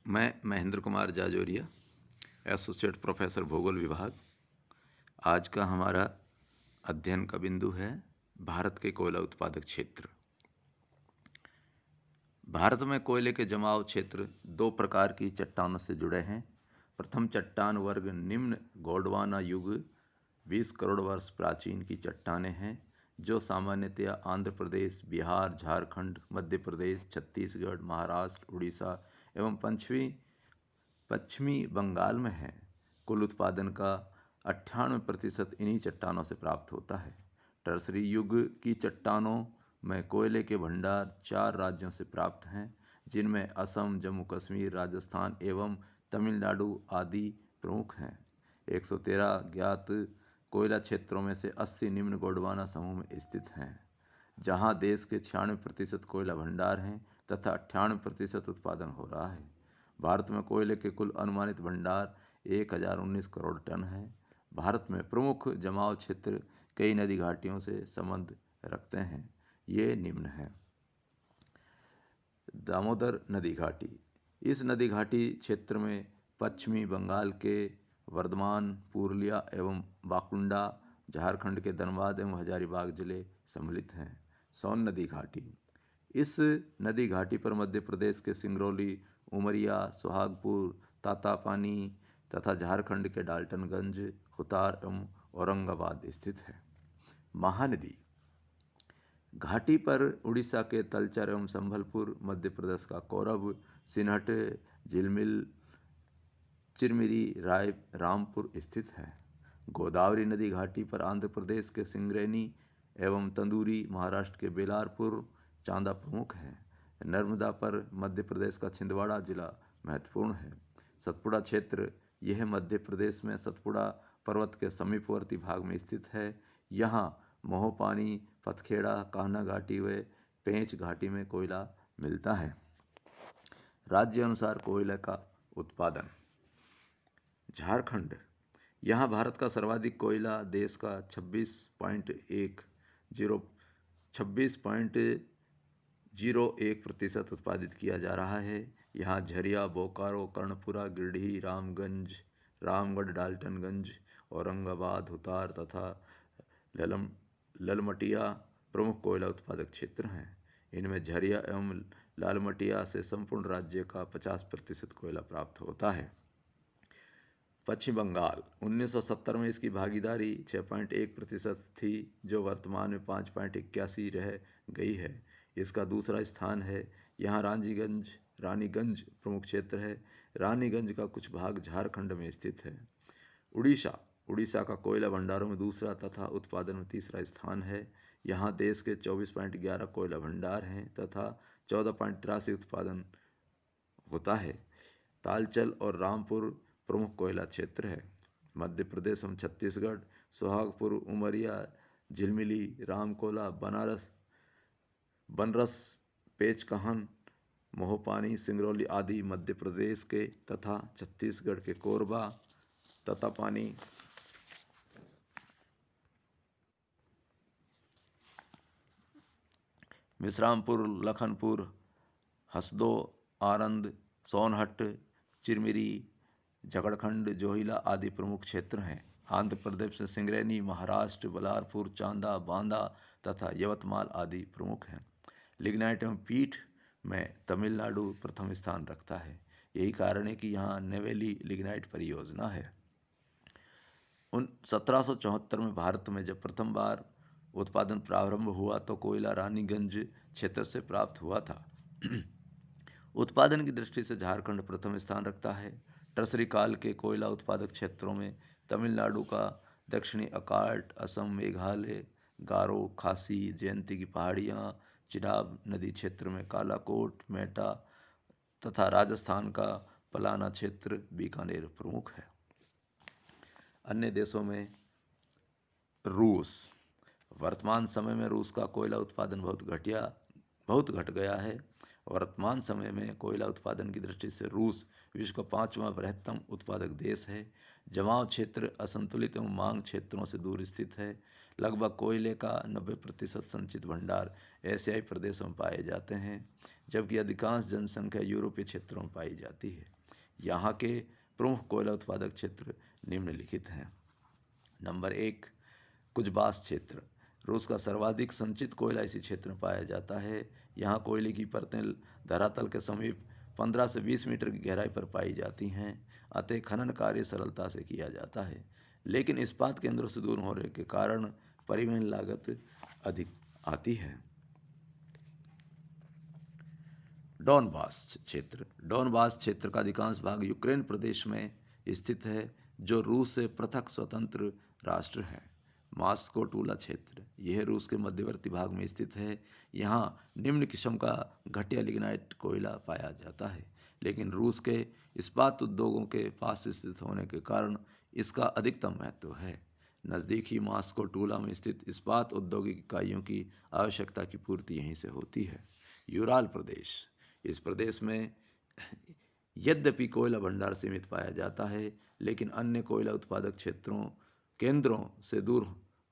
मैं Mahendra Kumar Jajoria, associate professor भूगोल विभाग। आज का हमारा अध्ययन का बिंदु है भारत के कोयला उत्पादक क्षेत्र। भारत में कोयले के जमाव क्षेत्र दो प्रकार की चट्टानों से जुड़े हैं। प्रथम चट्टान वर्ग निम्न गोंडवाना युग 20 करोड़ वर्ष प्राचीन की चट्टानें हैं, जो सामान्यतया आंध्र प्रदेश, बिहार, झारखंड, मध्य प्रदेश, छत्तीसगढ़, महाराष्ट्र, उड़ीसा एवं पश्चिमी बंगाल में है। कुल उत्पादन का 98% इन्हीं चट्टानों से प्राप्त होता है। टर्सरी युग की चट्टानों में कोयले के भंडार 4 राज्यों से प्राप्त हैं, जिनमें असम, जम्मू कश्मीर, राजस्थान एवं तमिलनाडु आदि प्रमुख हैं। 113 ज्ञात कोयला क्षेत्रों में से 80 निम्न गोंडवाना समूह में स्थित हैं, जहां देश के 96% कोयला भंडार हैं तथा 98% उत्पादन हो रहा है। भारत में कोयले के कुल अनुमानित भंडार 1019 करोड़ टन है। भारत में प्रमुख जमाव क्षेत्र कई नदी घाटियों से संबंध रखते हैं। ये निम्न है। दामोदर नदी घाटी। इस नदी घाटी क्षेत्र में पश्चिमी बंगाल के वर्धमान, पुरुलिया एवं बांकुड़ा, झारखंड के धनबाद एवं हजारीबाग जिले सम्मिलित हैं। सोन नदी घाटी। इस नदी घाटी पर मध्य प्रदेश के सिंगरौली, उमरिया, सुहागपुर, तातापानी तथा झारखंड के डाल्टनगंज, हुतार एवं औरंगाबाद स्थित है। महानदी घाटी पर उड़ीसा के तलचर एवं संबलपुर, मध्य प्रदेश का कोरब, सिनहट, झिलमिल, चिरमिरी, रामपुर स्थित है। गोदावरी नदी घाटी पर आंध्र प्रदेश के सिंगरेनी एवं तंदूरी, महाराष्ट्र के बेलारपुर, चांदा प्रमुख है। नर्मदा पर मध्य प्रदेश का छिंदवाड़ा जिला महत्वपूर्ण है। सतपुड़ा क्षेत्र, यह मध्य प्रदेश में सतपुड़ा पर्वत के समीपवर्ती भाग में स्थित है। यहाँ मोहपानी, पथखेड़ा, कान्हा घाटी व पेंच घाटी में कोयला मिलता है। राज्य अनुसार कोयले का उत्पादन। झारखंड, यहाँ भारत का सर्वाधिक कोयला देश का 26.01% उत्पादित किया जा रहा है। यहाँ झरिया, बोकारो, कर्णपुरा, गिरिडीह, रामगंज, रामगढ़, डाल्टनगंज, औरंगाबाद, हुतार तथा ललमटिया प्रमुख कोयला उत्पादक क्षेत्र हैं। इनमें झरिया एवं लालमटिया से संपूर्ण राज्य का 50% कोयला प्राप्त होता है। पश्चिम बंगाल, 1970 में इसकी भागीदारी 6.1% थी, जो वर्तमान में 5.81 रह गई है। इसका दूसरा स्थान है। यहाँ रानीगंज प्रमुख क्षेत्र है। रानीगंज का कुछ भाग झारखंड में स्थित है। उड़ीसा का कोयला भंडारों में दूसरा तथा उत्पादन में तीसरा स्थान है। यहाँ देश के 24.11 कोयला भंडार हैं तथा 14.83 उत्पादन होता है। तालचल और रामपुर प्रमुख कोयला क्षेत्र है। मध्य प्रदेश एवं छत्तीसगढ़, सुहागपुर, उमरिया, झिलमिली, रामकोला, बनरस, पेचकहन, मोहपानी, सिंगरौली आदि मध्य प्रदेश के तथा छत्तीसगढ़ के कोरबा, ततापानी, विश्रामपुर, लखनपुर, हसदो, आनंद, सोनहट, चिरमिरी, झगड़खंड, जोहिला आदि प्रमुख क्षेत्र हैं। आंध्र प्रदेश से सिंगरेनी, महाराष्ट्र, बलारपुर, चांदा, बांदा तथा यवतमाल आदि प्रमुख हैं। लिग्नाइट एवं पीठ में तमिलनाडु प्रथम स्थान रखता है। यही कारण है कि यहाँ नेवेली लिग्नाइट परियोजना है। 1774 में भारत में जब प्रथम बार उत्पादन प्रारंभ हुआ तो कोयला रानीगंज क्षेत्र से प्राप्त हुआ था। उत्पादन की दृष्टि से झारखंड प्रथम स्थान रखता है। टर्सरी काल के कोयला उत्पादक क्षेत्रों में तमिलनाडु का दक्षिणी अकार्ट, असम, मेघालय, गारो, खासी, जयंती की पहाड़ियाँ, चिनाब नदी क्षेत्र में कालाकोट, मेटा तथा राजस्थान का पलाना क्षेत्र, बीकानेर प्रमुख है। अन्य देशों में रूस। वर्तमान समय में रूस का कोयला उत्पादन बहुत घट गया है। वर्तमान समय में कोयला उत्पादन की दृष्टि से रूस विश्व का 5वां बृहत्तम उत्पादक देश है। जमाव क्षेत्र असंतुलित एवं मांग क्षेत्रों से दूर स्थित है। लगभग कोयले का 90% संचित भंडार एशियाई प्रदेशों में पाए जाते हैं, जबकि अधिकांश जनसंख्या यूरोपीय क्षेत्रों में पाई जाती है। यहाँ के प्रमुख कोयला उत्पादक क्षेत्र निम्नलिखित हैं। नंबर 1, कुजबास क्षेत्र। रूस का सर्वाधिक संचित कोयला इसी क्षेत्र में पाया जाता है। यहाँ कोयले की परतें धरातल के समीप 15 से 20 मीटर की गहराई पर पाई जाती हैं, अतः खनन कार्य सरलता से किया जाता है, लेकिन इस्पात केंद्रों से दूर होने के कारण परिवहन लागत अधिक आती है। डॉनबास क्षेत्र। डॉनबास क्षेत्र का अधिकांश भाग यूक्रेन प्रदेश में स्थित है, जो रूस से पृथक स्वतंत्र राष्ट्र है। मास्को टूला क्षेत्र, यह रूस के मध्यवर्ती भाग में स्थित है। यहाँ निम्न किस्म का घटिया लिग्नाइट कोयला पाया जाता है, लेकिन रूस के इस्पात उद्योगों के पास स्थित होने के कारण इसका अधिकतम महत्व है। नज़दीकी मास्को टूला में स्थित इस्पात औद्योगिक इकाइयों की आवश्यकता की पूर्ति यहीं से होती है। यूराल प्रदेश। इस प्रदेश में यद्यपि कोयला भंडार सीमित पाया जाता है, लेकिन अन्य कोयला उत्पादक केंद्रों से दूर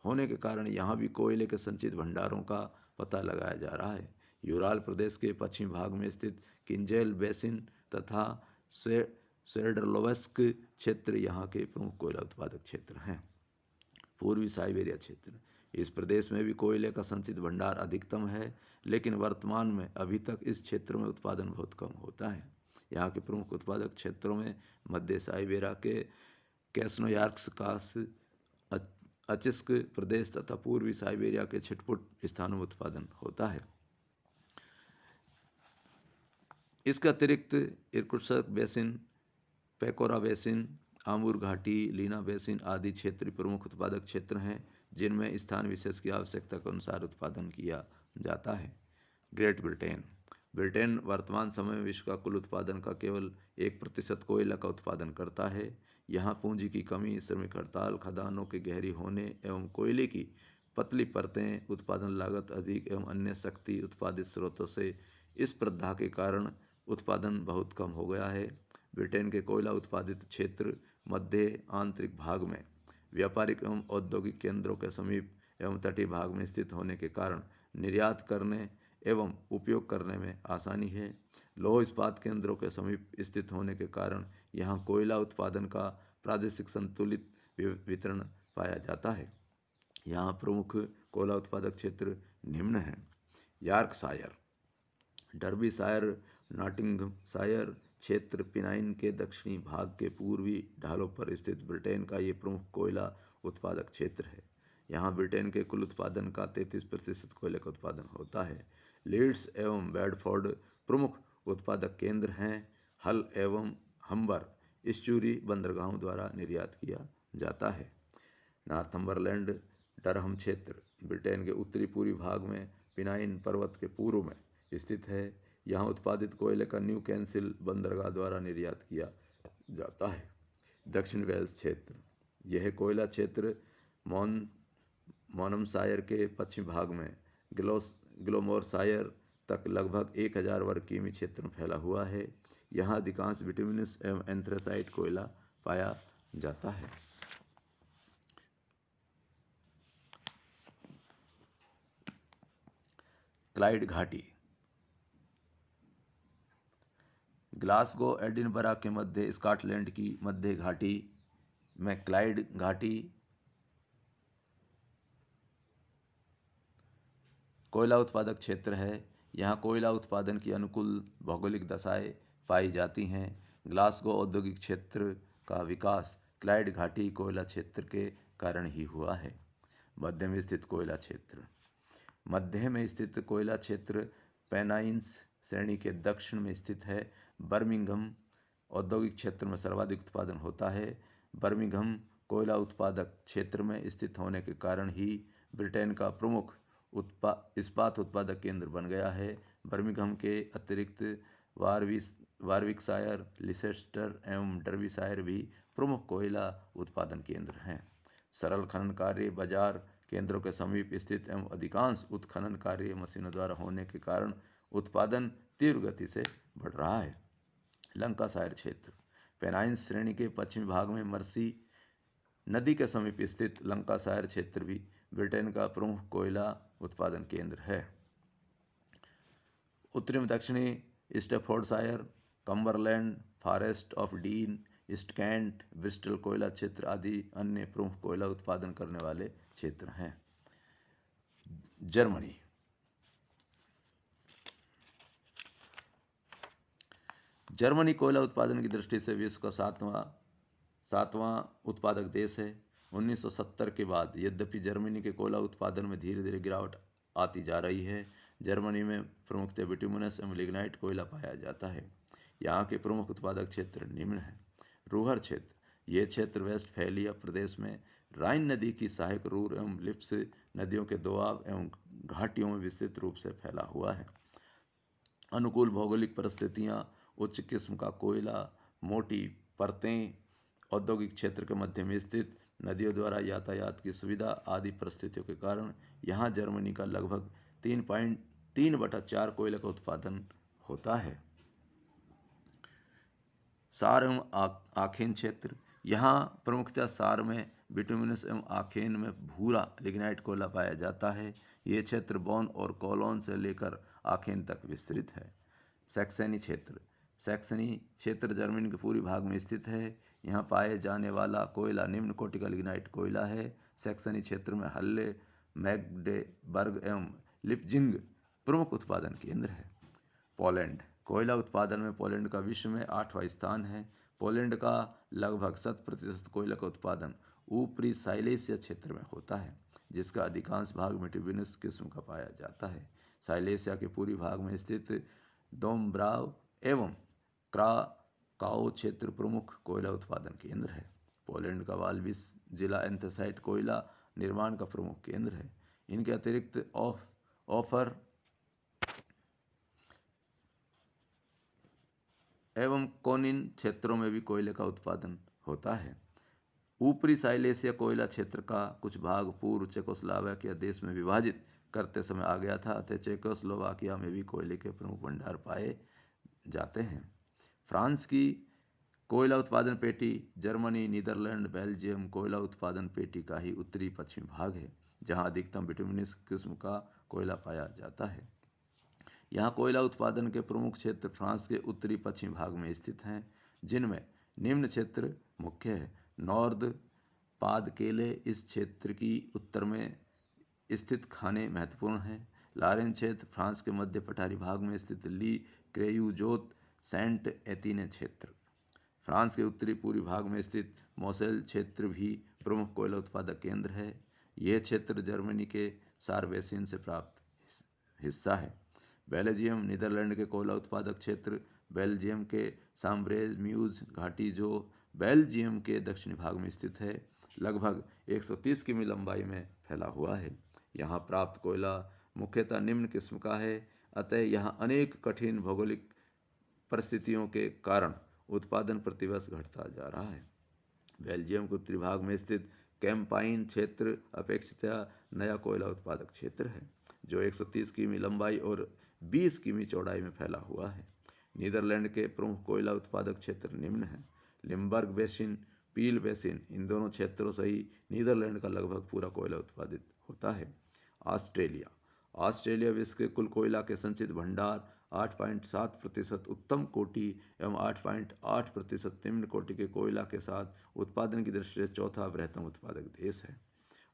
होने के कारण यहाँ भी कोयले के संचित भंडारों का पता लगाया जा रहा है। यूराल प्रदेश के पश्चिमी भाग में स्थित किंजेल बेसिन तथा स्वेरडलोव्स्क क्षेत्र यहाँ के प्रमुख कोयला उत्पादक क्षेत्र हैं। पूर्वी साइबेरिया क्षेत्र। इस प्रदेश में भी कोयले का संचित भंडार अधिकतम है, लेकिन वर्तमान में अभी तक इस क्षेत्र में उत्पादन बहुत कम होता है। यहाँ के प्रमुख उत्पादक क्षेत्रों में मध्य साइबेरिया के कैस्नोयार्स्क, अचिस्क प्रदेश तथा पूर्वी साइबेरिया के छिटपुट स्थानों में उत्पादन होता है। इसके अतिरिक्त इर्कुत्स्क बेसिन, पेकोरा बेसिन, आमूर घाटी, लीना बेसिन आदि क्षेत्र प्रमुख उत्पादक क्षेत्र हैं, जिनमें स्थान विशेष की आवश्यकता के अनुसार उत्पादन किया जाता है। Great Britain. ब्रिटेन वर्तमान समय में विश्व का कुल उत्पादन का केवल 1% कोयला का उत्पादन करता है। यहाँ पूंजी की कमी, श्रमिक हड़ताल, खदानों के गहरी होने एवं कोयले की पतली परतें, उत्पादन लागत अधिक एवं अन्य शक्ति उत्पादित स्रोतों से इस प्रथा के कारण उत्पादन बहुत कम हो गया है। ब्रिटेन के कोयला उत्पादित क्षेत्र मध्य आंतरिक भाग में व्यापारिक एवं औद्योगिक केंद्रों के समीप एवं तटीय भाग में स्थित होने के कारण निर्यात करने एवं उपयोग करने में आसानी है। लौह इस्पात केंद्रों के समीप स्थित होने के कारण यहाँ कोयला उत्पादन का प्रादेशिक संतुलित वितरण पाया जाता है। यहाँ प्रमुख कोयला उत्पादक क्षेत्र निम्न हैं। यॉर्कशायर, डर्बीशायर, नॉटिंघमशायर क्षेत्र पिनाइन के दक्षिणी भाग के पूर्वी ढालों पर स्थित ब्रिटेन का ये प्रमुख कोयला उत्पादक क्षेत्र है। यहाँ ब्रिटेन के कुल उत्पादन का 33% कोयले का उत्पादन होता है। लीड्स एवं बेडफोर्ड प्रमुख उत्पादक केंद्र हैं। हल एवं हम्बर इस्चुरी बंदरगाहों द्वारा निर्यात किया जाता है। नॉर्थम्बरलैंड डरहम क्षेत्र ब्रिटेन के उत्तरी पूर्वी भाग में पिनाइन पर्वत के पूर्व में स्थित है। यहाँ उत्पादित कोयले का न्यू कैंसिल बंदरगाह द्वारा निर्यात किया जाता है। दक्षिण वेल्स क्षेत्र, यह कोयला क्षेत्र मॉनमशायर के पश्चिमी भाग में ग्लोमोरशायर तक लगभग 1000 वर्ग किमी क्षेत्र में फैला हुआ है। यहाँ अधिकांश बिटुमिनस एवं एंथ्रेसाइट कोयला पाया जाता है। क्लाइड घाटी। ग्लासगो एडिनबरा के मध्य स्कॉटलैंड की मध्य घाटी में क्लाइड घाटी कोयला उत्पादक क्षेत्र है। यहाँ कोयला उत्पादन की अनुकूल भौगोलिक दशाएं पाई जाती हैं। ग्लासगो औद्योगिक क्षेत्र का विकास क्लाइड घाटी कोयला क्षेत्र के कारण ही हुआ है। मध्य में स्थित कोयला क्षेत्र। मध्य में स्थित कोयला क्षेत्र पेनाइन्स श्रेणी के दक्षिण में स्थित है। बर्मिंघम औद्योगिक क्षेत्र में सर्वाधिक उत्पादन होता है। बर्मिंघम कोयला उत्पादक क्षेत्र में स्थित होने के कारण ही ब्रिटेन का प्रमुख इस्पात उत्पादक केंद्र बन गया है। बर्मिंघम के अतिरिक्त वारविकशायर, लिसेस्टर एवं डर्बीशायर भी प्रमुख कोयला उत्पादन केंद्र हैं। सरल खनन कार्य बाजार केंद्रों के समीप स्थित एवं अधिकांश उत्खनन कार्य मशीनों द्वारा होने के कारण उत्पादन तीव्र गति से बढ़ रहा है। लंकाशायर क्षेत्र पेनाइन्स श्रेणी के पश्चिमी भाग में मर्सी नदी के समीप स्थित लंकाशायर क्षेत्र भी ब्रिटेन का प्रमुख कोयला उत्पादन केंद्र है। उत्तरी में दक्षिणी Staffordshire, Cumberland, Forest of Dean, East Kent, Bristol कोयला क्षेत्र आदि अन्य प्रमुख कोयला उत्पादन करने वाले क्षेत्र हैं। जर्मनी। जर्मनी कोयला उत्पादन की दृष्टि से विश्व का सातवां उत्पादक देश है। 1970 के बाद यद्यपि जर्मनी के कोयला उत्पादन में धीरे धीरे गिरावट आती जा रही है। जर्मनी में प्रमुखतः बिटुमिनस एवं लिग्नाइट कोयला पाया जाता है। यहाँ के प्रमुख उत्पादक क्षेत्र निम्न हैं। रूहर क्षेत्र, ये क्षेत्र वेस्टफैलिया प्रदेश में राइन नदी की सहायक रूर एवं लिप्स नदियों के दोआब एवं घाटियों में विस्तृत रूप से फैला हुआ है। अनुकूल भौगोलिक परिस्थितियाँ, उच्च किस्म का कोयला, मोटी परतें, औद्योगिक क्षेत्र के मध्य में स्थित, नदियों द्वारा यातायात की सुविधा आदि परिस्थितियों के कारण यहाँ जर्मनी का लगभग 3.3/4 कोयले का उत्पादन होता है। सार एवं आखेन क्षेत्र, यहाँ प्रमुखतः सार में बिटुमिनस एवं आखेन में भूरा लिग्नाइट कोयला पाया जाता है। ये क्षेत्र बॉन और कोलोन से लेकर आखेन तक विस्तृत है। सैक्सनी क्षेत्र, सैक्सनी क्षेत्र जर्मनी के पूर्वी भाग में स्थित है। यहाँ पाए जाने वाला कोयला निम्न कोटि का लिग्नाइट कोयला है। सैक्सनी क्षेत्र में हल्ले, मैग्डेबर्ग एवं लिपजिंग प्रमुख उत्पादन केंद्र है। पोलैंड, कोयला उत्पादन में पोलैंड का विश्व में 8वां स्थान है। पोलैंड का लगभग 100% कोयला का उत्पादन ऊपरी साइलेसिया क्षेत्र में होता है, जिसका अधिकांश भाग बिटुमिनस किस्म का पाया जाता है। साइलेसिया के पूर्वी भाग में स्थित दोम्ब्राव एवं क्राकाओ क्षेत्र प्रमुख कोयला उत्पादन केंद्र है। पोलैंड का वाल्विस जिला एंथ्रासाइट कोयला निर्माण का प्रमुख केंद्र है। इनके अतिरिक्त ऑफर एवं कोनिन क्षेत्रों में भी कोयले का उत्पादन होता है। ऊपरी साइलेसिया कोयला क्षेत्र का कुछ भाग पूर्व चेकोस्लोवाकिया देश में विभाजित करते समय आ गया था, अतः चेकोस्लोवाकिया में भी कोयले के प्रमुख भंडार पाए जाते हैं। फ्रांस की कोयला उत्पादन पेटी जर्मनी, नीदरलैंड, बेल्जियम कोयला उत्पादन पेटी का ही उत्तरी पश्चिमी भाग है, जहां अधिकतम बिटुमिनस किस्म का कोयला पाया जाता है। यहाँ कोयला उत्पादन के प्रमुख क्षेत्र फ्रांस के उत्तरी पश्चिमी भाग में स्थित हैं, जिनमें निम्न क्षेत्र मुख्य है। नॉर्द पाद केले इस क्षेत्र की उत्तर में स्थित खाने महत्वपूर्ण हैं। लारेन क्षेत्र फ्रांस के मध्य पठारी भाग में स्थित ली क्रेयूजोत सेंट एतिने क्षेत्र। फ्रांस के उत्तरी पूर्वी भाग में स्थित मोसेल क्षेत्र भी प्रमुख कोयला उत्पादक केंद्र है। यह क्षेत्र जर्मनी के सार बेसिन से प्राप्त हिस्सा है। बेल्जियम, नीदरलैंड के कोयला उत्पादक क्षेत्र बेल्जियम के सांब्रेज म्यूज घाटी, जो बेल्जियम के दक्षिणी भाग में स्थित है, लगभग 130 किमी लंबाई में फैला हुआ है। यहाँ प्राप्त कोयला मुख्यतः निम्न किस्म का है, अतः यहाँ अनेक कठिन भौगोलिक परिस्थितियों के कारण उत्पादन प्रतिवर्ष घटता जा रहा है। बेल्जियम के उत्तरी भाग में स्थित कैंपाइन क्षेत्र अपेक्षितया नया कोयला उत्पादक क्षेत्र है, जो 130 किमी लंबाई और 20 किमी चौड़ाई में फैला हुआ है। नीदरलैंड के प्रमुख कोयला उत्पादक क्षेत्र निम्न हैं। लिम्बर्ग बेसिन, पील बेसिन, इन दोनों क्षेत्रों से ही नीदरलैंड का लगभग पूरा कोयला उत्पादित होता है। ऑस्ट्रेलिया, ऑस्ट्रेलिया विश्व के कुल कोयला के संचित भंडार 8.7% उत्तम कोटि एवं 8.8% निम्न कोटि के कोयला के साथ उत्पादन की दृष्टि से चौथा बृहत्तम उत्पादक देश है।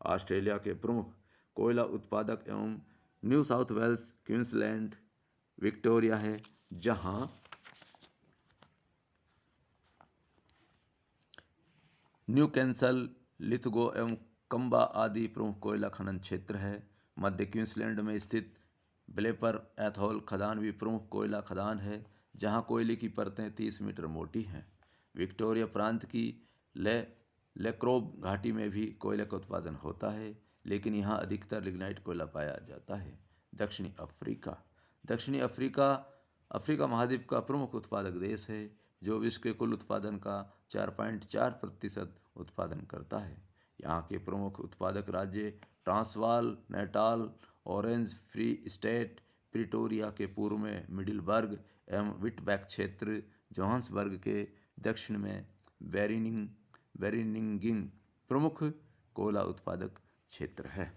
ऑस्ट्रेलिया के प्रमुख कोयला उत्पादक एवं New South Wales, Queensland, Victoria है, जहां न्यूकैसल, लिथगो एवं कंबा आदि प्रमुख कोयला खनन क्षेत्र है। मध्य क्वींसलैंड में स्थित ब्लेपर एथोल खदान भी प्रमुख कोयला खदान है, जहां कोयले की परतें 30 मीटर मोटी हैं। विक्टोरिया प्रांत की लेक्रोब घाटी में भी कोयले का उत्पादन होता है, लेकिन यहाँ अधिकतर लिग्नाइट कोयला पाया जाता है। दक्षिणी अफ्रीका, दक्षिणी अफ्रीका महाद्वीप का प्रमुख उत्पादक देश है, जो विश्व के कुल उत्पादन का 4.4% उत्पादन करता है। यहाँ के प्रमुख उत्पादक राज्य Transvaal, Natal, orange free state, Pretoria के पूर्व में मिडिलबर्ग एवं विटबैक क्षेत्र, जोहान्सबर्ग के दक्षिण में बेरिनिंगिंग प्रमुख कोयला उत्पादक क्षेत्र है।